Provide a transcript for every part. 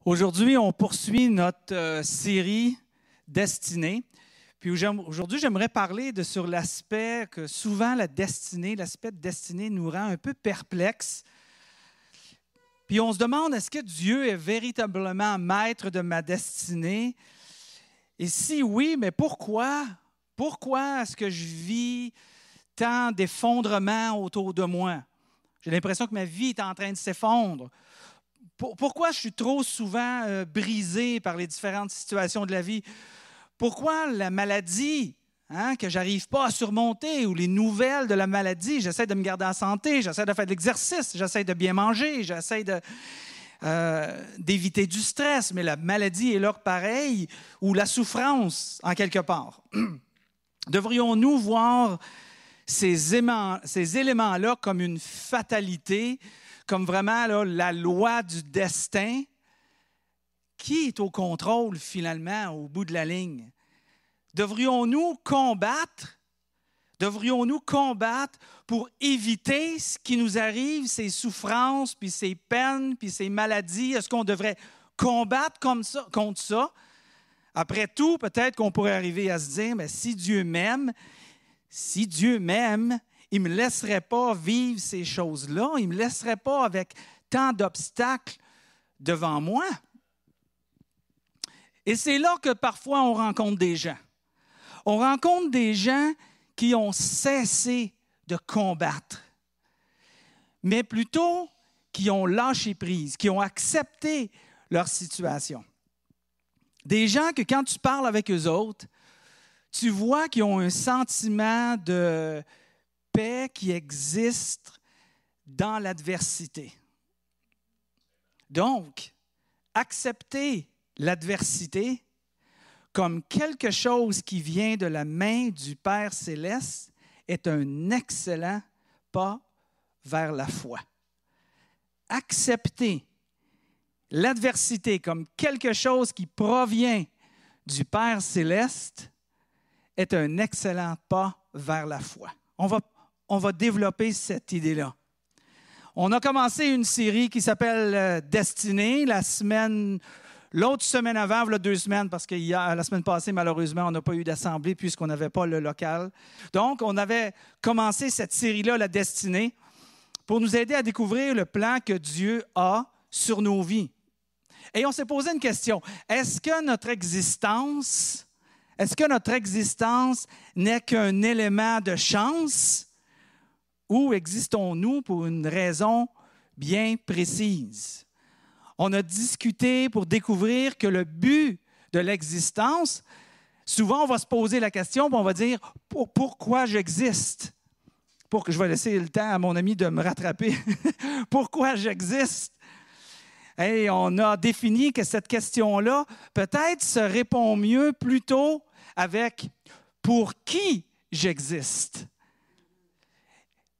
Aujourd'hui, on poursuit notre série Destinée. Puis aujourd'hui, j'aimerais parler sur l'aspect que souvent l'aspect de destinée nous rend un peu perplexes. Puis on se demande, est-ce que Dieu est véritablement maître de ma destinée? Et si oui, mais pourquoi? Pourquoi est-ce que je vis tant d'effondrements autour de moi? J'ai l'impression que ma vie est en train de s'effondrer. Pourquoi je suis trop souvent brisé par les différentes situations de la vie? Pourquoi la maladie que je n'arrive pas à surmonter ou les nouvelles de la maladie, j'essaie de me garder en santé, j'essaie de faire de l'exercice, j'essaie de bien manger, j'essaie d'éviter du stress, mais la maladie est là pareil, ou la souffrance en quelque part. Devrions-nous voir ces éléments-là comme une fatalité, comme vraiment là, la loi du destin? Qui est au contrôle finalement au bout de la ligne? Devrions-nous combattre pour éviter ce qui nous arrive, ces souffrances, puis ces peines, puis ces maladies? Est-ce qu'on devrait combattre contre ça? Après tout, peut-être qu'on pourrait arriver à se dire, mais si Dieu m'aime, il ne me laisserait pas vivre ces choses-là, il ne me laisserait pas avec tant d'obstacles devant moi. Et c'est là que parfois on rencontre des gens. On rencontre des gens qui ont cessé de combattre, mais plutôt qui ont lâché prise, qui ont accepté leur situation. Des gens que quand tu parles avec eux autres, tu vois qu'ils ont un sentiment de paix qui existe dans l'adversité. Donc, accepter l'adversité comme quelque chose qui vient de la main du Père Céleste est un excellent pas vers la foi. Accepter l'adversité comme quelque chose qui provient du Père Céleste est un excellent pas vers la foi. On va développer cette idée-là. On a commencé une série qui s'appelle Destinée, l'autre semaine avant, voilà 2 semaines, parce que la semaine passée, malheureusement, on n'a pas eu d'assemblée puisqu'on n'avait pas le local. Donc, on avait commencé cette série-là, La Destinée, pour nous aider à découvrir le plan que Dieu a sur nos vies. Et on s'est posé une question. Est-ce que notre existence n'est qu'un élément de chance ou existons-nous pour une raison bien précise? On a discuté pour découvrir que le but de l'existence, souvent on va se poser la question, on va dire pourquoi j'existe? Je vais laisser le temps à mon ami de me rattraper. Pourquoi j'existe? Et on a défini que cette question-là peut-être se répond mieux plutôt avec « pour qui j'existe ».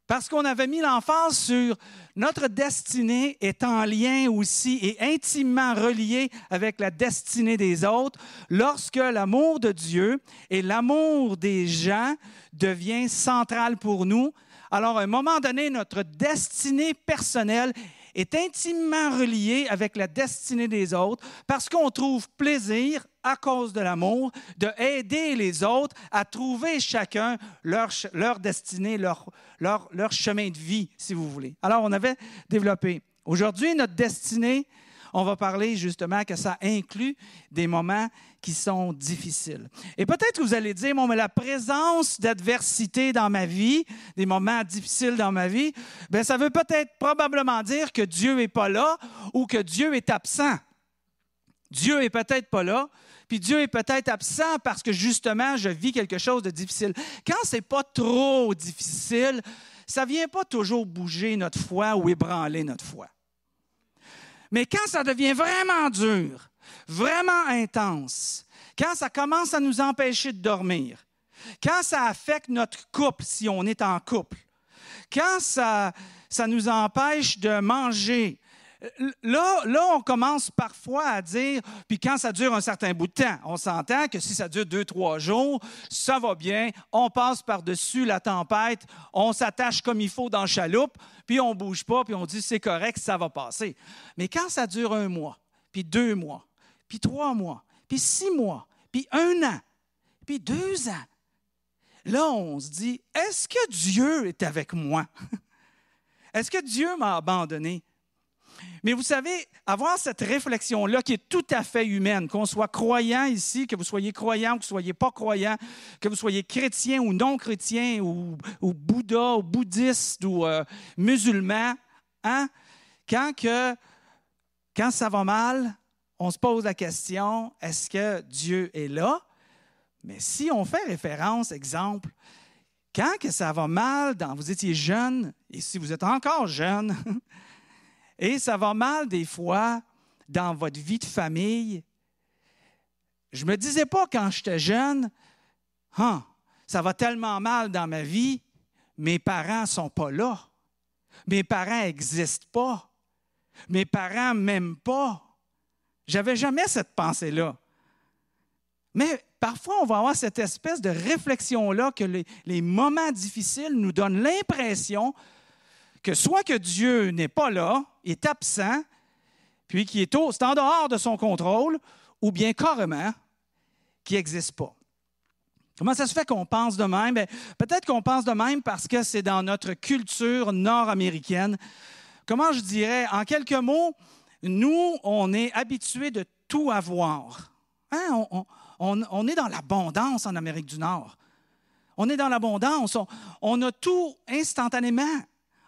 Parce qu'on avait mis l'emphase sur notre destinée est en lien aussi et intimement reliée avec la destinée des autres lorsque l'amour de Dieu et l'amour des gens devient central pour nous. Alors, à un moment donné, notre destinée personnelle est intimement reliée avec la destinée des autres parce qu'on trouve plaisir, à cause de l'amour, d'aider les autres à trouver chacun leur destinée, leur chemin de vie, si vous voulez. Alors, on avait développé. Aujourd'hui, notre destinée, on va parler justement que ça inclut des moments qui sont difficiles. Et peut-être que vous allez dire, bon, mais la présence d'adversité dans ma vie, des moments difficiles dans ma vie, bien, ça veut peut-être probablement dire que Dieu n'est pas là ou que Dieu est absent. Dieu n'est peut-être pas là, puis Dieu est peut-être absent parce que justement, je vis quelque chose de difficile. Quand c'est pas trop difficile, ça ne vient pas toujours bouger notre foi ou ébranler notre foi. Mais quand ça devient vraiment dur, vraiment intense, quand ça commence à nous empêcher de dormir, quand ça affecte notre couple, si on est en couple, quand ça nous empêche de manger, là, on commence parfois à dire, puis quand ça dure un certain bout de temps, on s'entend que si ça dure 2-3 jours, ça va bien, on passe par-dessus la tempête, on s'attache comme il faut dans la chaloupe, puis on ne bouge pas, puis on dit c'est correct, ça va passer. Mais quand ça dure 1 mois, puis 2 mois, puis 3 mois, puis 6 mois, puis 1 an, puis 2 ans. Là, on se dit, est-ce que Dieu est avec moi? Est-ce que Dieu m'a abandonné? Mais vous savez, avoir cette réflexion-là qui est tout à fait humaine, qu'on soit croyant ici, que vous soyez croyant ou que vous ne soyez pas croyant, que vous soyez chrétien ou non chrétien ou Bouddha ou bouddhiste ou musulman, hein? Quand ça va mal, on se pose la question, est-ce que Dieu est là? Mais si on fait référence, exemple, quand que ça va mal, vous étiez jeune, et si vous êtes encore jeune, et ça va mal des fois dans votre vie de famille, je ne me disais pas quand j'étais jeune, ça va tellement mal dans ma vie, mes parents ne sont pas là, mes parents n'existent pas, mes parents ne m'aiment pas. J'avais jamais cette pensée-là. Mais parfois, on va avoir cette espèce de réflexion-là que les moments difficiles nous donnent l'impression que soit que Dieu n'est pas là, est absent, puis qu'il est en dehors de son contrôle, ou bien carrément qu'il n'existe pas. Comment ça se fait qu'on pense de même? Bien, peut-être qu'on pense de même parce que c'est dans notre culture nord-américaine. Comment je dirais? En quelques mots, nous, on est habitués de tout avoir. Hein? On est dans l'abondance en Amérique du Nord. On est dans l'abondance. On a tout instantanément.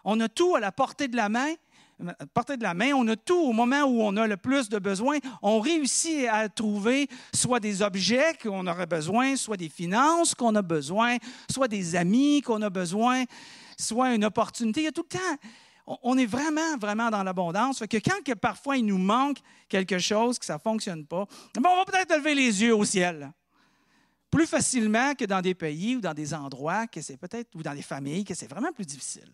On a tout à la portée de la main. On a tout au moment où on a le plus de besoin. On réussit à trouver soit des objets qu'on aurait besoin, soit des finances qu'on a besoin, soit des amis qu'on a besoin, soit une opportunité. Il y a tout le temps. On est vraiment, vraiment dans l'abondance. Fait que quand parfois il nous manque quelque chose, que ça ne fonctionne pas, on va peut-être lever les yeux au ciel. Plus facilement que dans des pays ou dans des endroits que c'est peut-être, ou dans des familles, que c'est vraiment plus difficile.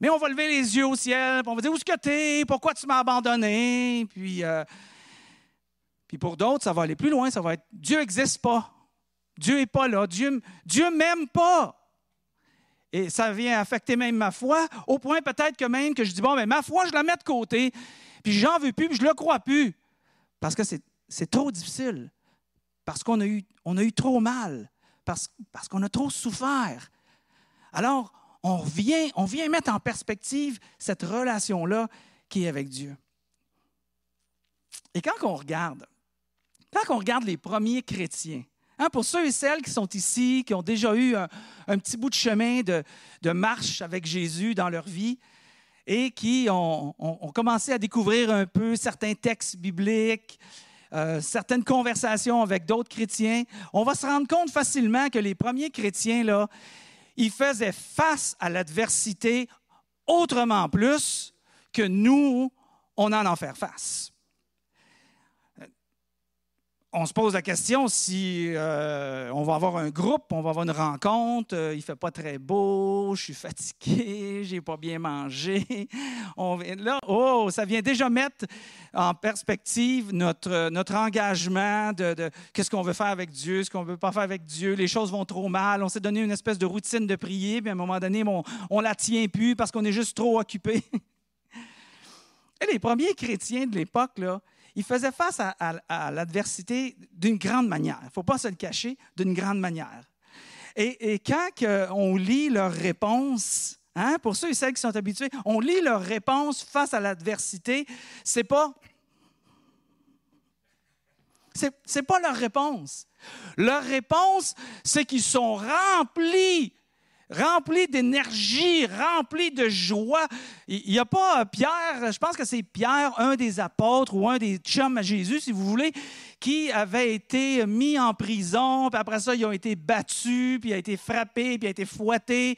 Mais on va lever les yeux au ciel, puis on va dire, où est-ce que tu es? Pourquoi tu m'as abandonné? Puis pour d'autres, ça va aller plus loin, ça va être, Dieu n'existe pas. Dieu n'est pas là. Dieu ne m'aime pas. Et ça vient affecter même ma foi, au point peut-être que même que je dis, bon, mais ma foi, je la mets de côté, puis j'en veux plus, puis je ne le crois plus. Parce que c'est trop difficile. Parce qu'on a eu trop mal. Parce qu'on a trop souffert. Alors, on vient mettre en perspective cette relation-là qui est avec Dieu. Et quand on regarde les premiers chrétiens, pour ceux et celles qui sont ici, qui ont déjà eu un petit bout de chemin de marche avec Jésus dans leur vie et qui ont commencé à découvrir un peu certains textes bibliques, certaines conversations avec d'autres chrétiens, on va se rendre compte facilement que les premiers chrétiens, là, ils faisaient face à l'adversité autrement plus que nous, on en fait face. On se pose la question si on va avoir un groupe, on va avoir une rencontre, il ne fait pas très beau, je suis fatigué, je n'ai pas bien mangé. Ça vient déjà mettre en perspective notre engagement de qu'est-ce qu'on veut faire avec Dieu, ce qu'on ne veut pas faire avec Dieu. Les choses vont trop mal. On s'est donné une espèce de routine de prier, puis à un moment donné, on ne la tient plus parce qu'on est juste trop occupé. Et les premiers chrétiens de l'époque, là, ils faisaient face à l'adversité d'une grande manière. Il ne faut pas se le cacher, d'une grande manière. Et quand on lit leurs réponses, pour ceux et celles qui sont habitués, on lit leurs réponses face à l'adversité, c'est pas leur réponse. Leur réponse, c'est qu'ils sont remplis d'énergie, remplis de joie. Il n'y a pas Pierre, je pense que c'est Pierre, un des apôtres ou un des chums à Jésus, si vous voulez, qui avait été mis en prison, puis après ça, ils ont été battus, puis il a été frappé, puis il a été fouetté.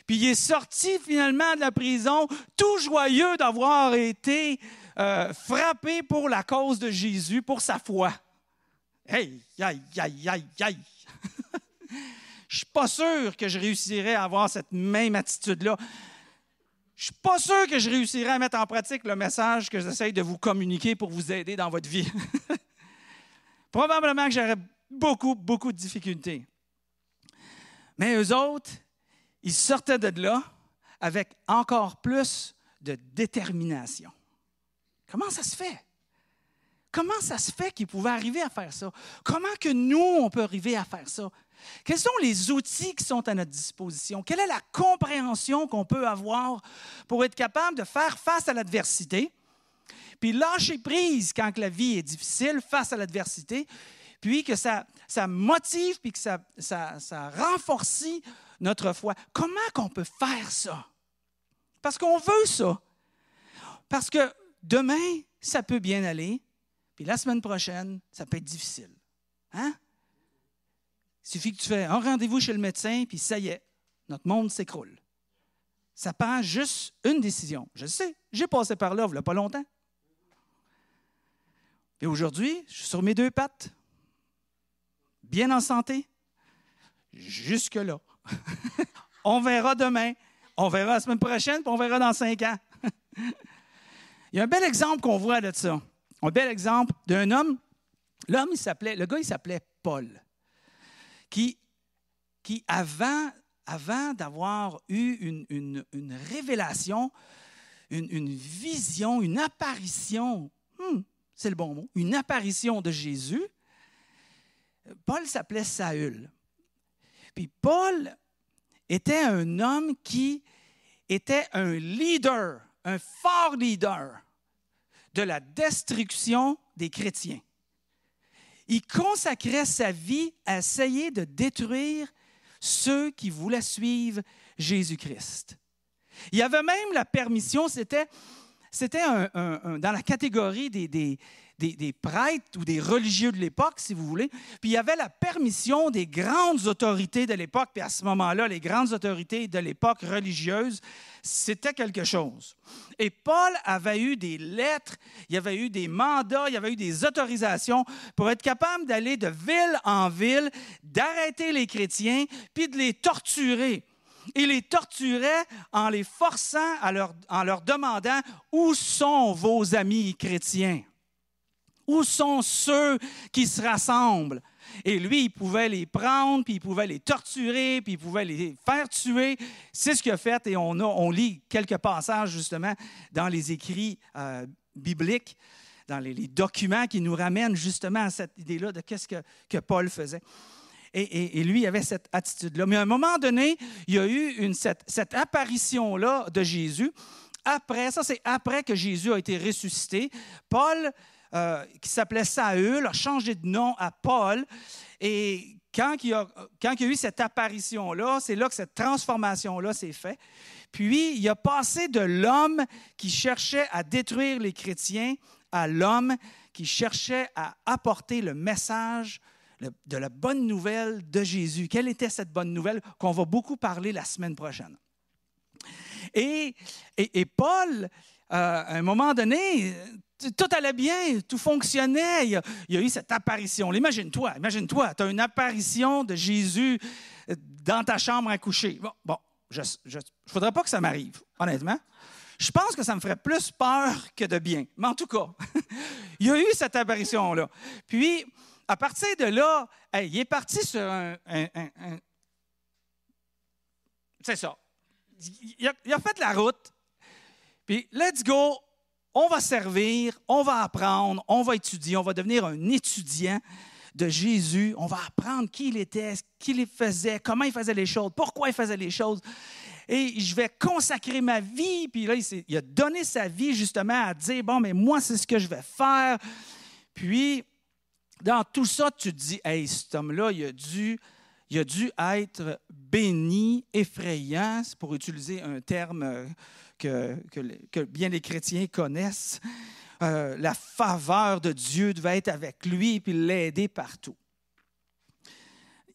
Puis il est sorti finalement de la prison, tout joyeux d'avoir été frappé pour la cause de Jésus, pour sa foi. Hey, aïe, aïe, aïe, aïe! Je ne suis pas sûr que je réussirais à avoir cette même attitude-là. Je ne suis pas sûr que je réussirais à mettre en pratique le message que j'essaie de vous communiquer pour vous aider dans votre vie. Probablement que j'aurais beaucoup, beaucoup de difficultés. Mais eux autres, ils sortaient de là avec encore plus de détermination. Comment ça se fait? comment ça se fait qu'il pouvait arriver à faire ça? Comment que nous, on peut arriver à faire ça? Quels sont les outils qui sont à notre disposition? Quelle est la compréhension qu'on peut avoir pour être capable de faire face à l'adversité, puis lâcher prise quand la vie est difficile face à l'adversité, puis que ça motive, puis que ça renforce notre foi? Comment qu'on peut faire ça? Parce qu'on veut ça. Parce que demain, ça peut bien aller, puis la semaine prochaine, ça peut être difficile. Hein? Il suffit que tu fais un rendez-vous chez le médecin, puis ça y est, notre monde s'écroule. Ça prend juste une décision. Je sais, j'ai passé par là il n'y a pas longtemps. Et aujourd'hui, je suis sur mes deux pattes, bien en santé, jusque-là. On verra demain, on verra la semaine prochaine, puis on verra dans 5 ans. Il y a un bel exemple qu'on voit de ça. Un bel exemple d'un homme. Le gars, il s'appelait Paul, qui avant d'avoir eu une révélation, une vision, une apparition, c'est le bon mot, une apparition de Jésus, Paul s'appelait Saül. Puis Paul était un homme qui était un leader, un fort leader de la destruction des chrétiens. Il consacrait sa vie à essayer de détruire ceux qui voulaient suivre Jésus-Christ. Il y avait même la permission, c'était dans la catégorie des prêtres ou des religieux de l'époque, si vous voulez. Puis il y avait la permission des grandes autorités de l'époque. Puis à ce moment-là, les grandes autorités de l'époque religieuse, c'était quelque chose. Et Paul avait eu des lettres, il y avait eu des mandats, il y avait eu des autorisations pour être capable d'aller de ville en ville, d'arrêter les chrétiens, puis de les torturer. Il les torturait en les forçant, en leur demandant « Où sont vos amis chrétiens? Où sont ceux qui se rassemblent? » Et lui, il pouvait les prendre, puis il pouvait les torturer, puis il pouvait les faire tuer. C'est ce qu'il a fait, et on lit quelques passages, justement, dans les écrits bibliques, dans les documents qui nous ramènent justement à cette idée-là de qu'est-ce que Paul faisait. Et lui, il avait cette attitude-là. Mais à un moment donné, il y a eu cette apparition-là de Jésus. C'est après que Jésus a été ressuscité. Paul, qui s'appelait Saül, a changé de nom à Paul. Et quand il y a eu cette apparition-là, c'est là que cette transformation-là s'est faite. Puis, il a passé de l'homme qui cherchait à détruire les chrétiens à l'homme qui cherchait à apporter le message de la bonne nouvelle de Jésus. Quelle était cette bonne nouvelle qu'on va beaucoup parler la semaine prochaine? Et Paul, à un moment donné, tout allait bien, tout fonctionnait. Il y a eu cette apparition. Imagine-toi, tu as une apparition de Jésus dans ta chambre à coucher. Bon, je ne voudrais pas que ça m'arrive, honnêtement. Je pense que ça me ferait plus peur que de bien. Mais en tout cas, il y a eu cette apparition-là. Puis, à partir de là, il est parti sur c'est ça. Il a fait la route. Puis, let's go. On va servir, on va apprendre, on va étudier, on va devenir un étudiant de Jésus. On va apprendre qui il était, ce qu'il faisait, comment il faisait les choses, pourquoi il faisait les choses. Et je vais consacrer ma vie. Puis là, il a donné sa vie justement à dire, bon, mais moi, c'est ce que je vais faire. Puis, dans tout ça, tu te dis, hey, cet homme-là, il a dû être béni, effrayant, c'est pour utiliser un terme que bien les chrétiens connaissent. La faveur de Dieu devait être avec lui puis l'aider partout.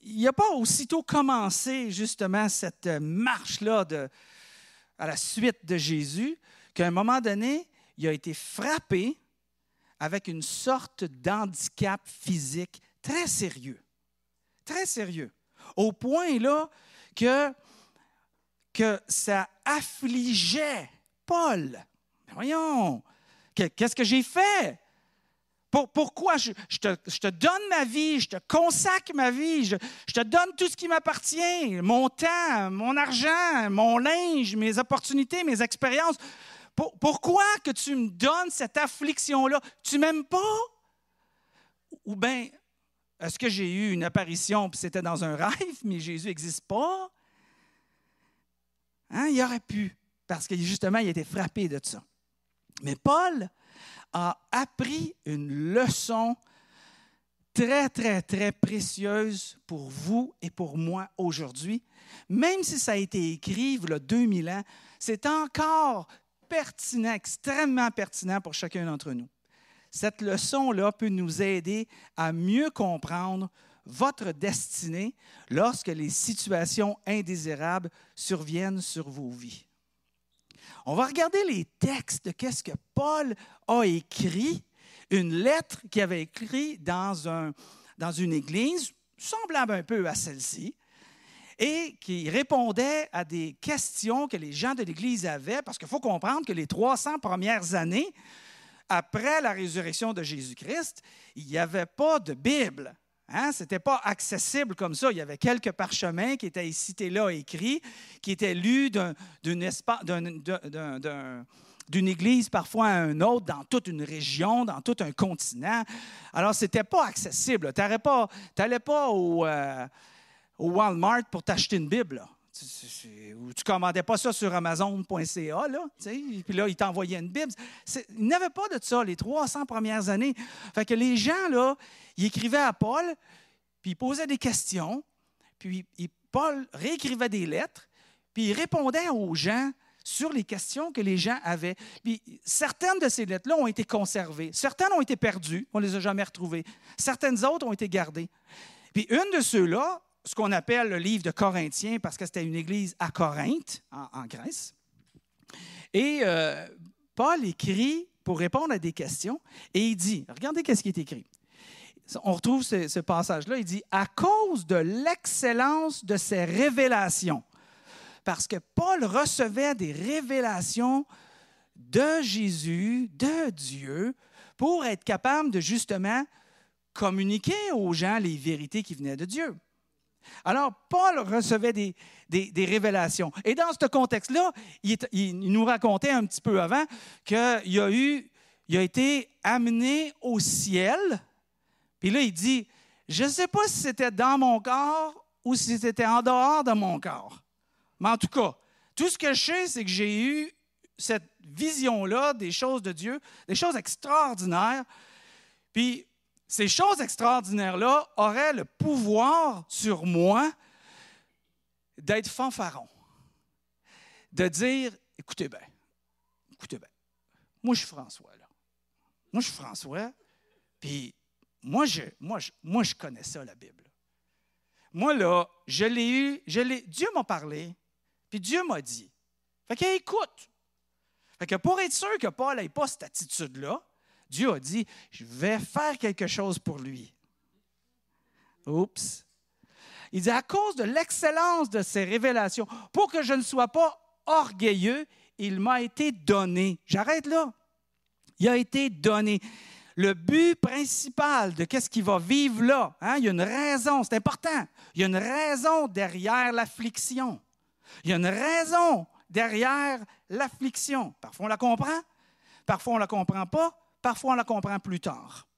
Il n'a pas aussitôt commencé justement cette marche-là à la suite de Jésus qu'à un moment donné, il a été frappé avec une sorte d'handicap physique très sérieux. Très sérieux. Au point là que ça affligeait Paul. Voyons, qu'est-ce que j'ai fait? Pourquoi je te donne ma vie, je te consacre ma vie, je te donne tout ce qui m'appartient, mon temps, mon argent, mon linge, mes opportunités, mes expériences. Pourquoi que tu me donnes cette affliction-là? Tu ne m'aimes pas? Ou bien, est-ce que j'ai eu une apparition puis c'était dans un rêve, mais Jésus n'existe pas? Hein? Il aurait pu, parce que justement, il a été frappé de ça. Mais Paul a appris une leçon très, très, très précieuse pour vous et pour moi aujourd'hui. Même si ça a été écrit il y a 2000 ans, c'est encore pertinent, extrêmement pertinent pour chacun d'entre nous. Cette leçon-là peut nous aider à mieux comprendre votre destinée lorsque les situations indésirables surviennent sur vos vies. On va regarder les textes de qu'est-ce que Paul a écrit, une lettre qu'il avait écrite dans une église, semblable un peu à celle-ci, et qui répondait à des questions que les gens de l'Église avaient, parce qu'il faut comprendre que les 300 premières années, après la résurrection de Jésus-Christ, il n'y avait pas de Bible. Hein? Ce n'était pas accessible comme ça. Il y avait quelques parchemins qui étaient ici et là écrits, qui étaient lus d'une église parfois à une autre, dans toute une région, dans tout un continent. Alors, ce n'était pas accessible. Tu n'allais pas au Walmart pour t'acheter une Bible. Là. Tu ne commandais pas ça sur Amazon.ca, là, puis là, ils t'envoyaient une Bible. Il n'y avait pas de ça les 300 premières années. Fait que les gens, là, ils écrivaient à Paul, puis ils posaient des questions, puis Paul réécrivait des lettres, puis il répondait aux gens sur les questions que les gens avaient. Puis certaines de ces lettres-là ont été conservées. Certaines ont été perdues, on ne les a jamais retrouvées. Certaines autres ont été gardées. Puis une de ceux-là, ce qu'on appelle le livre de Corinthiens, parce que c'était une église à Corinthe, en Grèce. Et Paul écrit pour répondre à des questions, et il dit, regardez ce qui est écrit. On retrouve ce passage-là, il dit, « À cause de l'excellence de ses révélations », parce que Paul recevait des révélations de Jésus, de Dieu, pour être capable de justement communiquer aux gens les vérités qui venaient de Dieu. Alors, Paul recevait des révélations. Et dans ce contexte-là, il nous racontait un petit peu avant qu'il a été amené au ciel. Puis là, il dit, je ne sais pas si c'était dans mon corps ou si c'était en dehors de mon corps. Mais en tout cas, tout ce que je sais, c'est que j'ai eu cette vision-là des choses de Dieu, des choses extraordinaires. Puis, ces choses extraordinaires-là auraient le pouvoir sur moi d'être fanfaron, de dire, écoutez bien, moi je suis François, là. Moi je suis François, puis moi je connais ça, la Bible. Moi là, je l'ai eu, Dieu m'a parlé, puis Dieu m'a dit. Fait qu'il écoute. Fait que pour être sûr que Paul n'ait pas cette attitude-là, Dieu a dit, je vais faire quelque chose pour lui. Oups. Il dit, à cause de l'excellence de ses révélations, pour que je ne sois pas orgueilleux, il m'a été donné. J'arrête là. Il a été donné. Le but principal de qu'est-ce qui va vivre là, hein? Il y a une raison, c'est important. Il y a une raison derrière l'affliction. Il y a une raison derrière l'affliction. Parfois on la comprend, parfois on ne la comprend pas. Parfois, on la comprend plus tard.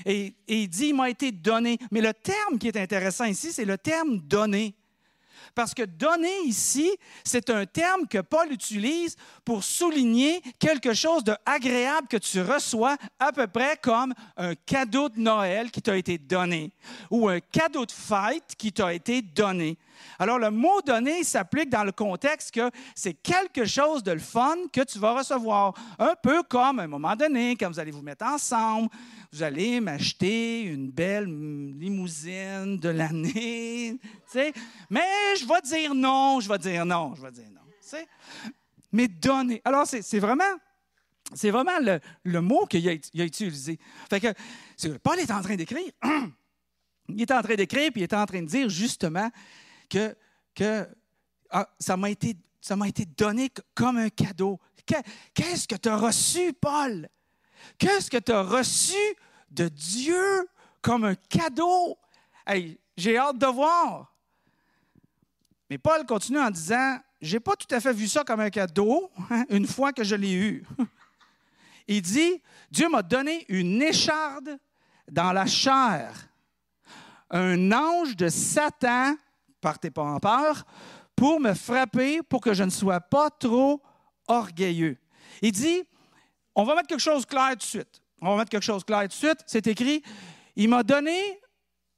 Et il dit, il m'a été donné. Mais le terme qui est intéressant ici, c'est le terme donné. Parce que donner ici, c'est un terme que Paul utilise pour souligner quelque chose d'agréable que tu reçois, à peu près comme un cadeau de Noël qui t'a été donné ou un cadeau de fête qui t'a été donné. Alors, le mot « donner » s'applique dans le contexte que c'est quelque chose de le fun que tu vas recevoir. Un peu comme, à un moment donné, quand vous allez vous mettre ensemble, vous allez m'acheter une belle limousine de l'année, tu sais. Mais je vais dire non. Tu sais. Mais donner. Alors, c'est vraiment le mot qu'il a utilisé. Fait que Paul est en train d'écrire. Il est en train d'écrire, puis il est en train de dire justement que ça m'a été donné comme un cadeau. Qu'est-ce que tu as reçu, Paul? Qu'est-ce que tu as reçu de Dieu comme un cadeau? Hey, j'ai hâte de voir. Mais Paul continue en disant, je n'ai pas tout à fait vu ça comme un cadeau, hein, une fois que je l'ai eu. Il dit, Dieu m'a donné une écharde dans la chair, un ange de Satan, partez pas en peur, pour me frapper, pour que je ne sois pas trop orgueilleux. Il dit, on va mettre quelque chose clair tout de suite. On va mettre quelque chose clair tout de suite. C'est écrit, il m'a donné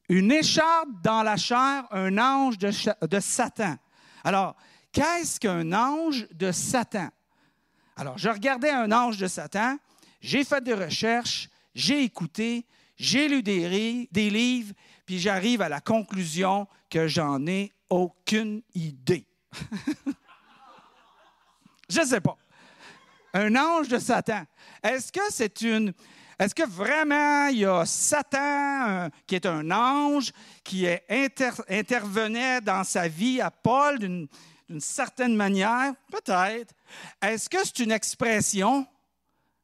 une écharpe dans la chair, un ange de Satan. Alors, qu'est-ce qu'un ange de Satan? Alors, je regardais un ange de Satan, j'ai fait des recherches, j'ai écouté, j'ai lu des livres, puis j'arrive à la conclusion que j'en ai aucune idée. Je ne sais pas. Un ange de Satan. Est-ce que vraiment il y a Satan qui est un ange qui intervenait dans sa vie à Paul d'une certaine manière? Peut-être. Est-ce que c'est une expression?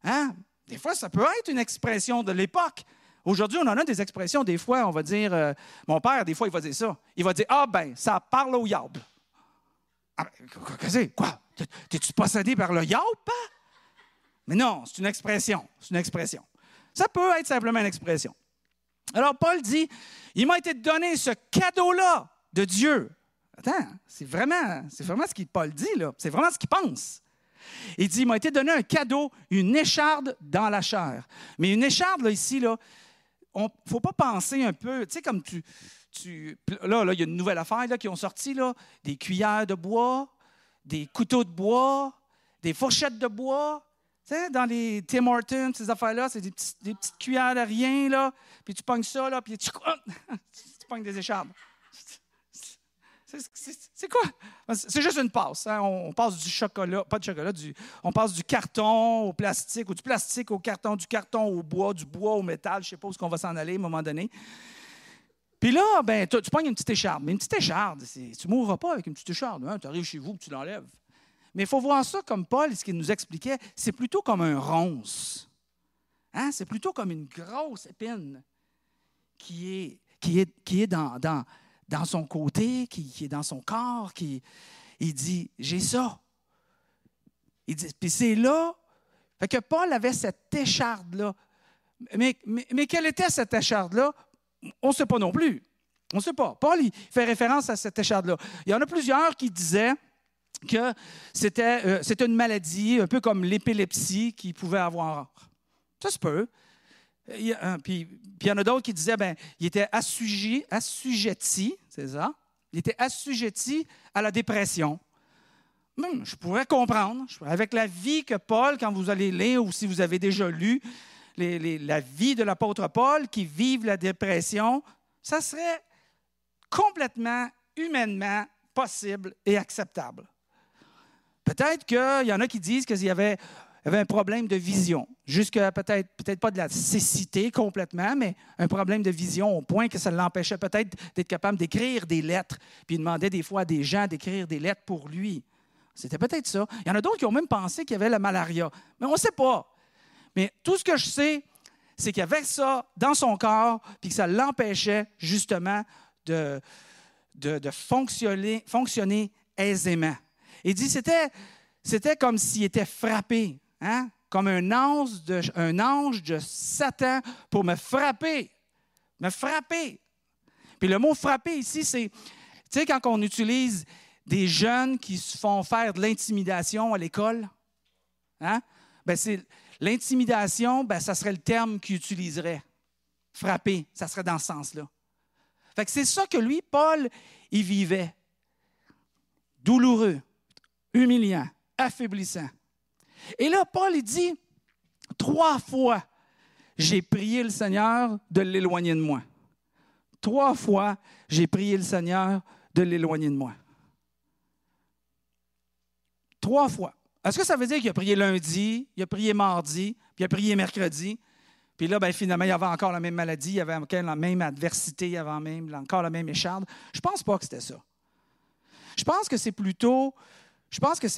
Hein? Des fois, ça peut être une expression de l'époque. Aujourd'hui, on en a des expressions. Des fois, on va dire, mon père, des fois, il va dire ça. Il va dire, ah ben, ça parle au diable. Ah ben, quoi? T'es-tu possédé par le diable? Mais non, c'est une expression. C'est une expression. Ça peut être simplement une expression. Alors, Paul dit, il m'a été donné ce cadeau-là de Dieu. Attends, c'est vraiment ce que Paul dit, là. C'est vraiment ce qu'il pense. Il dit, il m'a été donné un cadeau, une écharde dans la chair. Mais une écharde, là, ici, là, il ne faut pas penser un peu, tu sais, comme là, il y a une nouvelle affaire là, qui ont sorti, là, des cuillères de bois, des couteaux de bois, des fourchettes de bois. Tu sais, dans les Tim Hortons, ces affaires-là, c'est des petites cuillères de rien, là, puis tu pognes ça, là, puis tu pognes des échardes. C'est quoi? C'est juste une passe. Hein? On passe du chocolat, pas de chocolat, on passe du carton au plastique, ou du plastique au carton, du carton au bois, du bois au métal. Je ne sais pas où on va s'en aller à un moment donné. Puis là, ben, tu pognes une petite écharde. Mais une petite écharde, tu ne mourras pas avec une petite écharde. Hein? Tu arrives chez vous et tu l'enlèves. Mais il faut voir ça comme Paul, ce qu'il nous expliquait, c'est plutôt comme un ronce. Hein? C'est plutôt comme une grosse épine qui est dans son côté, qui est dans son corps, il dit, j'ai ça. Il dit, puis c'est là, fait que Paul avait cette écharde-là. Mais quelle était cette écharde-là? On ne sait pas non plus. On ne sait pas. Paul, il fait référence à cette écharde-là. Il y en a plusieurs qui disaient que c'était une maladie, un peu comme l'épilepsie qu'il pouvait avoir. Ça se peut. Puis il y en a d'autres qui disaient, ben, il était assujetti, c'est ça? Il était assujetti à la dépression. Je pourrais comprendre, avec la vie que Paul, quand vous allez lire, ou si vous avez déjà lu, la vie de l'apôtre Paul, qui vive la dépression, ça serait complètement, humainement possible et acceptable. Peut-être qu'il y en a qui disent qu'il y avait un problème de vision, jusqu'à peut-être pas de la cécité complètement, mais un problème de vision au point que ça l'empêchait peut-être d'être capable d'écrire des lettres, puis il demandait des fois à des gens d'écrire des lettres pour lui. C'était peut-être ça. Il y en a d'autres qui ont même pensé qu'il y avait la malaria, mais on ne sait pas. Mais tout ce que je sais, c'est qu'il y avait ça dans son corps, puis que ça l'empêchait justement de fonctionner aisément. Il dit c'était comme s'il était frappé. Hein? Comme un ange de Satan pour me frapper. Me frapper. Puis le mot frapper ici, c'est, tu sais, quand on utilise des jeunes qui se font faire de l'intimidation à l'école, hein? Ben c'est l'intimidation, ben ça serait le terme qu'il utiliserait. Frapper, ça serait dans ce sens-là. Fait que c'est ça que lui, Paul, il vivait. Douloureux, humiliant, affaiblissant. Et là, Paul, il dit, 3 fois, j'ai prié le Seigneur de l'éloigner de moi. 3 fois, j'ai prié le Seigneur de l'éloigner de moi. 3 fois. Est-ce que ça veut dire qu'il a prié lundi, il a prié mardi, puis il a prié mercredi, puis là, ben, finalement, il y avait encore la même maladie, il y avait encore la même adversité, il y avait encore la même écharde? Je ne pense pas que c'était ça. Je pense que c'est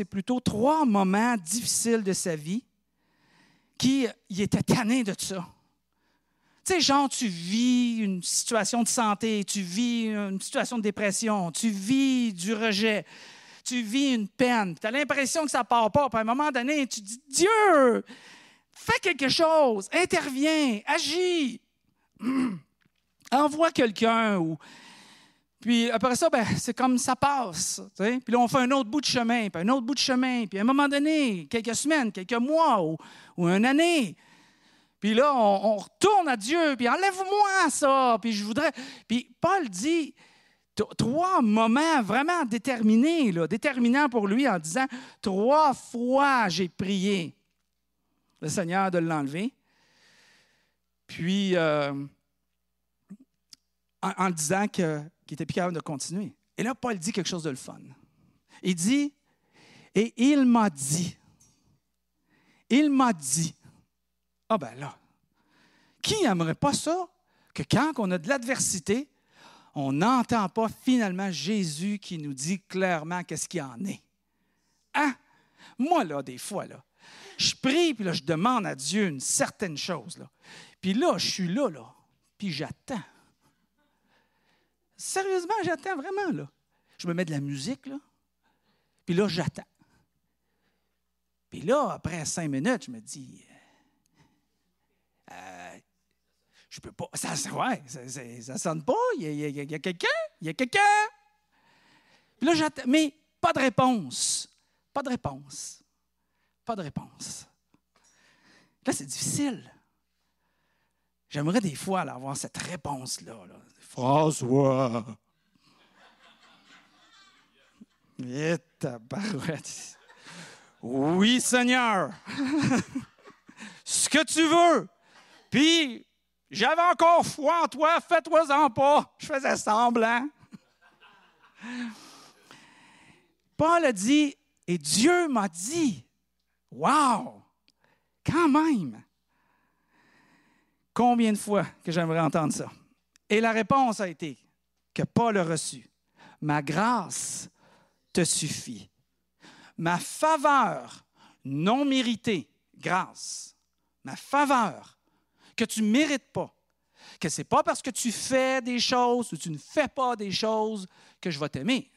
plutôt 3 moments difficiles de sa vie qui il était tanné de ça. Tu sais, genre, tu vis une situation de santé, tu vis une situation de dépression, tu vis du rejet, tu vis une peine, tu as l'impression que ça ne part pas, puis à un moment donné, tu dis, Dieu, fais quelque chose, interviens, agis. envoie quelqu'un. Puis après ça, ben, c'est comme ça passe. Puis là, on fait un autre bout de chemin, puis un autre bout de chemin. Puis à un moment donné, quelques semaines, quelques mois ou une année. Puis là, on retourne à Dieu, puis enlève-moi ça. Puis je voudrais. Puis Paul dit 3 moments vraiment déterminés, déterminants pour lui, en disant 3 fois j'ai prié le Seigneur de l'enlever. Puis en disant qu'il était plus capable de continuer. Et là, Paul dit quelque chose de le fun. Il dit, et il m'a dit. Ah ben là, qui n'aimerait pas ça? Que quand on a de l'adversité, on n'entend pas finalement Jésus qui nous dit clairement qu'est-ce qu'il en est. Hein? Moi, là, des fois, là, je prie, puis là, je demande à Dieu une certaine chose. Là. Puis là, je suis là, puis j'attends. Sérieusement, j'attends vraiment, là. Je me mets de la musique, là, puis là, j'attends. Puis là, après 5 minutes, je me dis, je peux pas, ça sonne pas, il y a quelqu'un, Puis là, j'attends, mais pas de réponse. Là, c'est difficile. J'aimerais des fois avoir cette réponse-là. François. Et tabarouette. Oui, Seigneur. Ce que tu veux. Puis, j'avais encore foi en toi, fais-toi-en pas. Je faisais semblant. Paul a dit, et Dieu m'a dit, wow, quand même. Combien de fois que j'aimerais entendre ça? Et la réponse a été, que Paul a reçu, ma grâce te suffit. Ma faveur non méritée, grâce, ma faveur que tu ne mérites pas, que ce n'est pas parce que tu fais des choses ou tu ne fais pas des choses que je vais t'aimer.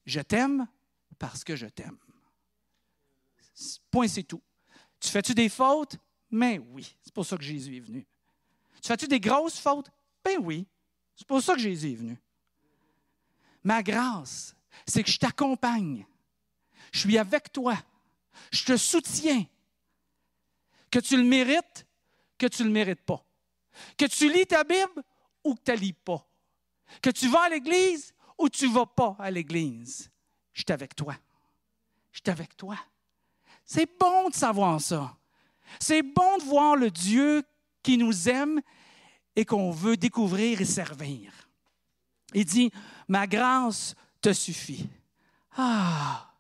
Je t'aime parce que je t'aime. Point, c'est tout. Tu fais-tu des fautes? Mais oui, c'est pour ça que Jésus est venu. Tu fais-tu des grosses fautes? Ben oui, c'est pour ça que Jésus est venu. Ma grâce, c'est que je t'accompagne. Je suis avec toi. Je te soutiens. Que tu le mérites, que tu ne le mérites pas. Que tu lis ta Bible ou que tu ne la lis pas. Que tu vas à l'église ou tu ne vas pas à l'église. Je suis avec toi. C'est bon de savoir ça. C'est bon de voir le Dieu qui nous aime et qu'on veut découvrir et servir. Il dit, ma grâce te suffit. Ah!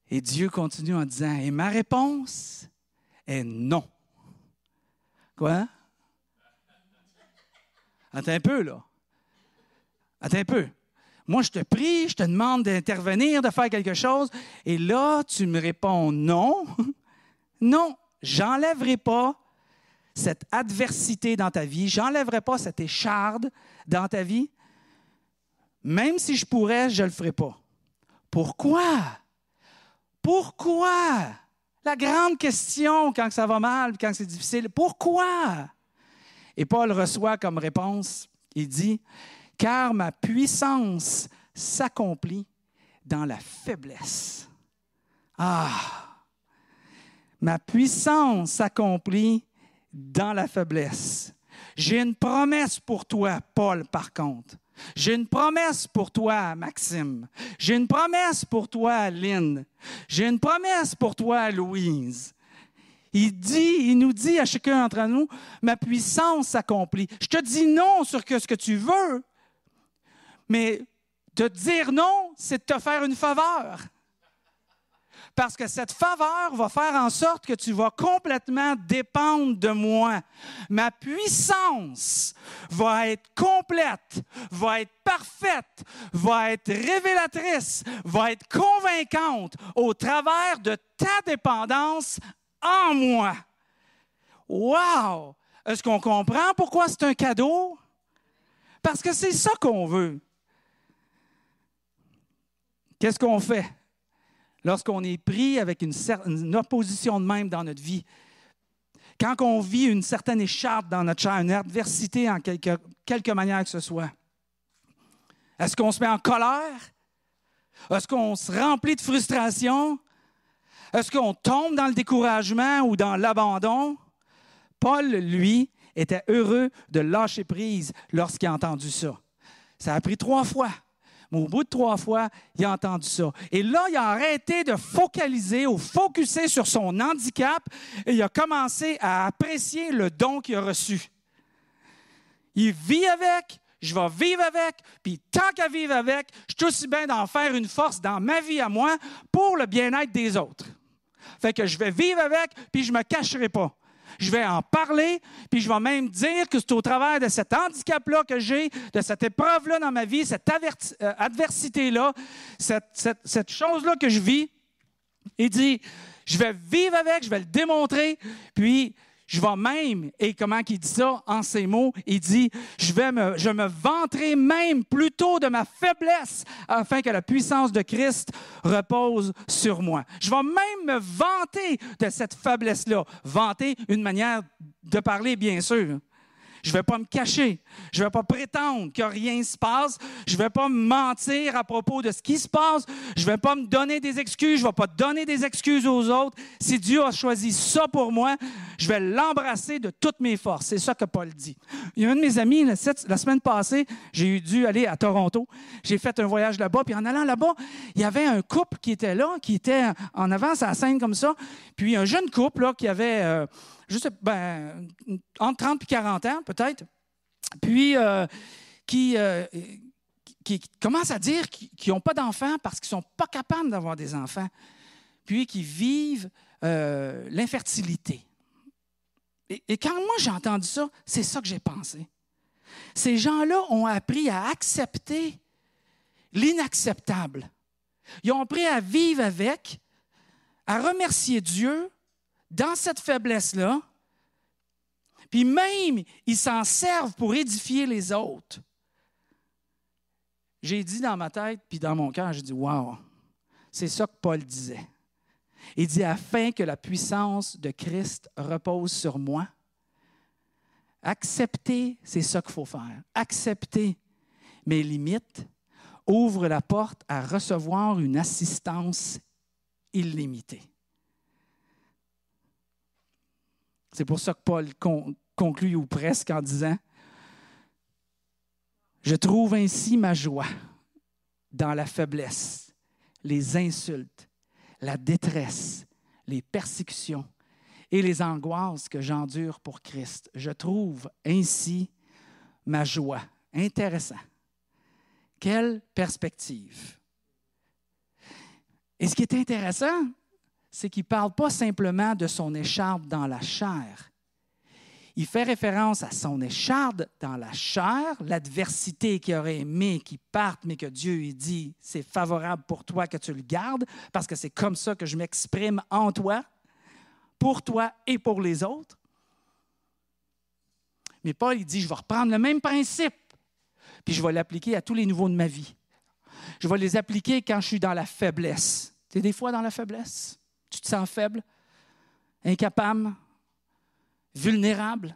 Et Dieu continue en disant, et ma réponse est non. Quoi? Attends un peu, là. Moi, je te prie, je te demande d'intervenir, de faire quelque chose, et là, tu me réponds non. Non, j'enlèverai pas cette adversité dans ta vie, j'enlèverai pas cette écharde dans ta vie. Même si je pourrais, je ne le ferai pas. Pourquoi? La grande question quand ça va mal, quand c'est difficile, pourquoi? Et Paul reçoit comme réponse, il dit, « Car ma puissance s'accomplit dans la faiblesse. » Ah! Ma puissance s'accomplit dans la faiblesse. J'ai une promesse pour toi, Paul, par contre. J'ai une promesse pour toi, Maxime. J'ai une promesse pour toi, Lynn. J'ai une promesse pour toi, Louise. Il nous dit à chacun d'entre nous, ma puissance s'accomplit. Je te dis non sur ce que tu veux, mais te dire non, c'est de te faire une faveur. Parce que cette faveur va faire en sorte que tu vas complètement dépendre de moi. Ma puissance va être complète, va être parfaite, va être révélatrice, va être convaincante au travers de ta dépendance en moi. Wow! Est-ce qu'on comprend pourquoi c'est un cadeau? Parce que c'est ça qu'on veut. Qu'est-ce qu'on fait? Lorsqu'on est pris avec une opposition de même dans notre vie, Quand on vit une certaine écharpe dans notre chair, une adversité en quelque manière que ce soit, est-ce qu'on se met en colère? Est-ce qu'on se remplit de frustration? Est-ce qu'on tombe dans le découragement ou dans l'abandon? Paul, lui, était heureux de lâcher prise lorsqu'il a entendu ça. Ça a pris 3 fois. Mais au bout de 3 fois, il a entendu ça. Et là, il a arrêté de focuser sur son handicap et il a commencé à apprécier le don qu'il a reçu. Il vit avec, je vais vivre avec, puis tant qu'à vivre avec, je suis aussi bien d'en faire une force dans ma vie à moi pour le bien-être des autres. Fait que je vais vivre avec, puis je ne me cacherai pas. Je vais en parler, puis je vais même dire que c'est au travers de cet handicap-là que j'ai, de cette épreuve-là dans ma vie, cette adversité-là, cette chose-là que je vis. Il dit, je vais vivre avec, je vais le démontrer, puis je vais même, et comment il dit ça en ces mots, il dit, je me vanterai même plutôt de ma faiblesse afin que la puissance de Christ repose sur moi. Je vais même me vanter de cette faiblesse-là. Vanter, une manière de parler, bien sûr. Je ne vais pas me cacher. Je ne vais pas prétendre que rien ne se passe. Je ne vais pas me mentir à propos de ce qui se passe. Je ne vais pas me donner des excuses. Je ne vais pas donner des excuses aux autres. Si Dieu a choisi ça pour moi, je vais l'embrasser de toutes mes forces. C'est ça que Paul dit. Il y a un de mes amis, la semaine passée, j'ai dû aller à Toronto. J'ai fait un voyage là-bas. Puis en allant là-bas, il y avait un couple qui était là, qui était en avance à la scène comme ça. Puis un jeune couple là, qui avait... entre 30 et 40 ans, peut-être, puis qui commencent à dire qu'ils n'ont pas d'enfants parce qu'ils ne sont pas capables d'avoir des enfants, puis qui vivent l'infertilité. Et quand moi j'ai entendu ça, c'est ça que j'ai pensé. Ces gens-là ont appris à accepter l'inacceptable. Ils ont appris à vivre avec, à remercier Dieu dans cette faiblesse-là, puis même, ils s'en servent pour édifier les autres. J'ai dit dans ma tête, puis dans mon cœur, j'ai dit, wow, c'est ça que Paul disait. Il dit, afin que la puissance de Christ repose sur moi. Accepter, c'est ça qu'il faut faire. Accepter mes limites ouvre la porte à recevoir une assistance illimitée. C'est pour ça que Paul conclut, ou presque, en disant « Je trouve ainsi ma joie dans la faiblesse, les insultes, la détresse, les persécutions et les angoisses que j'endure pour Christ. Je trouve ainsi ma joie. » Intéressant. Quelle perspective. Et ce qui est intéressant, c'est qu'il ne parle pas simplement de son écharpe dans la chair. Il fait référence à son écharpe dans la chair, l'adversité qu'il aurait aimé qu'il parte, mais que Dieu lui dit, c'est favorable pour toi que tu le gardes, parce que c'est comme ça que je m'exprime en toi, pour toi et pour les autres. Mais Paul, il dit, je vais reprendre le même principe, puis je vais l'appliquer à tous les niveaux de ma vie. Je vais les appliquer quand je suis dans la faiblesse. Tu es des fois dans la faiblesse? Tu te sens faible, incapable, vulnérable.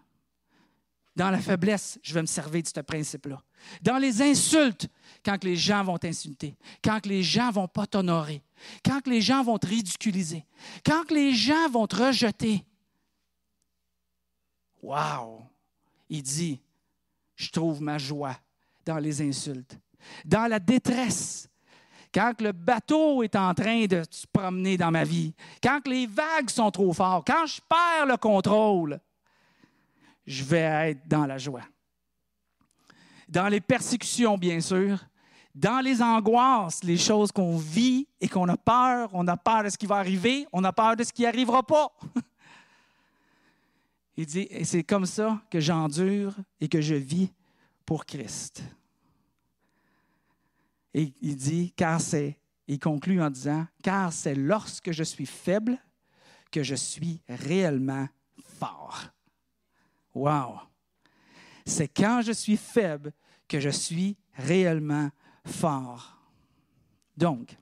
Dans la faiblesse, je vais me servir de ce principe-là. Dans les insultes, quand les gens vont t'insulter, quand les gens ne vont pas t'honorer, quand les gens vont te ridiculiser, quand les gens vont te rejeter. Wow! Il dit, je trouve ma joie dans les insultes. Dans la détresse, quand le bateau est en train de se promener dans ma vie, quand les vagues sont trop fortes, quand je perds le contrôle, je vais être dans la joie. Dans les persécutions, bien sûr, dans les angoisses, les choses qu'on vit et qu'on a peur de ce qui va arriver, on a peur de ce qui n'arrivera pas. Il dit, et c'est comme ça que j'endure et que je vis pour Christ. Et il dit, il conclut en disant, car c'est lorsque je suis faible que je suis réellement fort. Wow! C'est quand je suis faible que je suis réellement fort. Donc,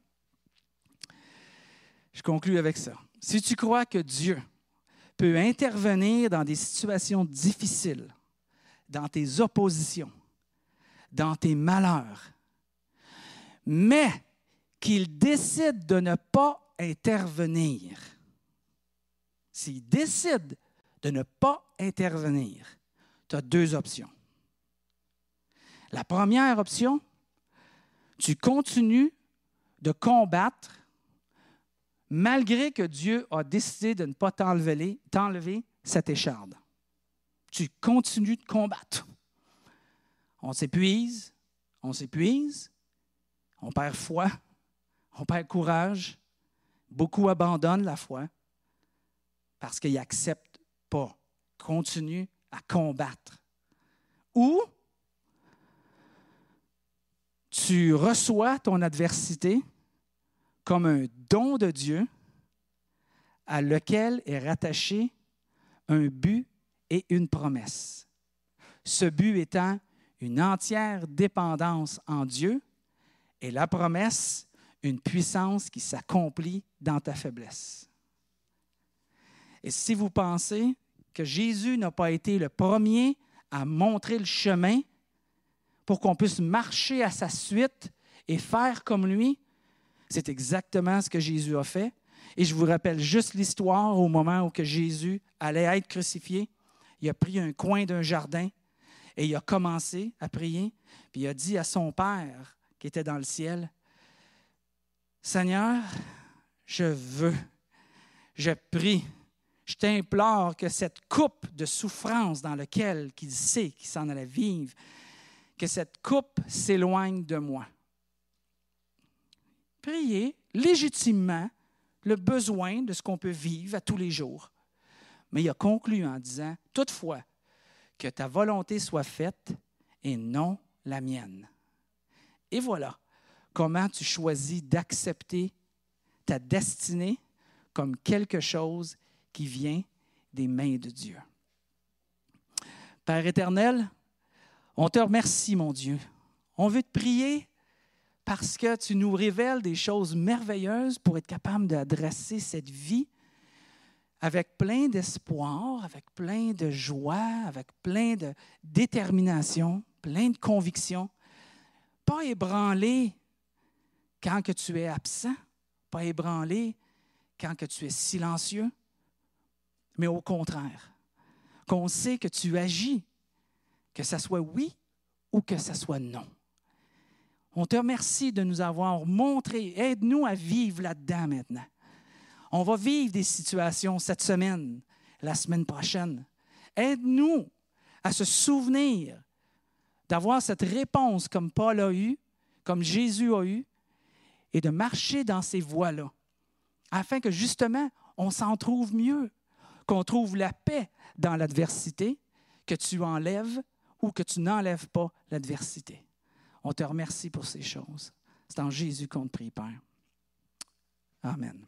je conclus avec ça. Si tu crois que Dieu peut intervenir dans des situations difficiles, dans tes oppositions, dans tes malheurs, mais qu'il décide de ne pas intervenir. S'il décide de ne pas intervenir, tu as deux options. La première option, tu continues de combattre malgré que Dieu a décidé de ne pas t'enlever cette écharde. Tu continues de combattre. On s'épuise, on perd foi, on perd courage. Beaucoup abandonnent la foi parce qu'ils n'acceptent pas. Continuent à combattre. Ou tu reçois ton adversité comme un don de Dieu à lequel est rattaché un but et une promesse. Ce but étant une entière dépendance en Dieu et la promesse, une puissance qui s'accomplit dans ta faiblesse. Et si vous pensez que Jésus n'a pas été le premier à montrer le chemin pour qu'on puisse marcher à sa suite et faire comme lui, c'est exactement ce que Jésus a fait. Et je vous rappelle juste l'histoire au moment où que Jésus allait être crucifié. Il a pris un coin d'un jardin et il a commencé à prier. Puis il a dit à son Père qui était dans le ciel, « Seigneur, je prie, je t'implore que cette coupe de souffrance dans laquelle qu'il sait qu'il s'en allait vivre, que cette coupe s'éloigne de moi. » Priez légitimement le besoin de ce qu'on peut vivre à tous les jours. Mais il a conclu en disant, « Toutefois, que ta volonté soit faite et non la mienne. » Et voilà comment tu choisis d'accepter ta destinée comme quelque chose qui vient des mains de Dieu. Père éternel, on te remercie, mon Dieu. On veut te prier parce que tu nous révèles des choses merveilleuses pour être capable d'adresser cette vie avec plein d'espoir, avec plein de joie, avec plein de détermination, plein de conviction. Pas ébranlé quand que tu es absent, pas ébranlé quand que tu es silencieux, mais au contraire, qu'on sait que tu agis, que ça soit oui ou que ça soit non. On te remercie de nous avoir montré, aide-nous à vivre là-dedans maintenant. On va vivre des situations cette semaine, la semaine prochaine. Aide-nous à se souvenir d'avoir cette réponse comme Paul a eu, comme Jésus a eu, et de marcher dans ces voies-là, afin que justement, on s'en trouve mieux, qu'on trouve la paix dans l'adversité, que tu enlèves ou que tu n'enlèves pas l'adversité. On te remercie pour ces choses. C'est en Jésus qu'on te prie, Père. Amen.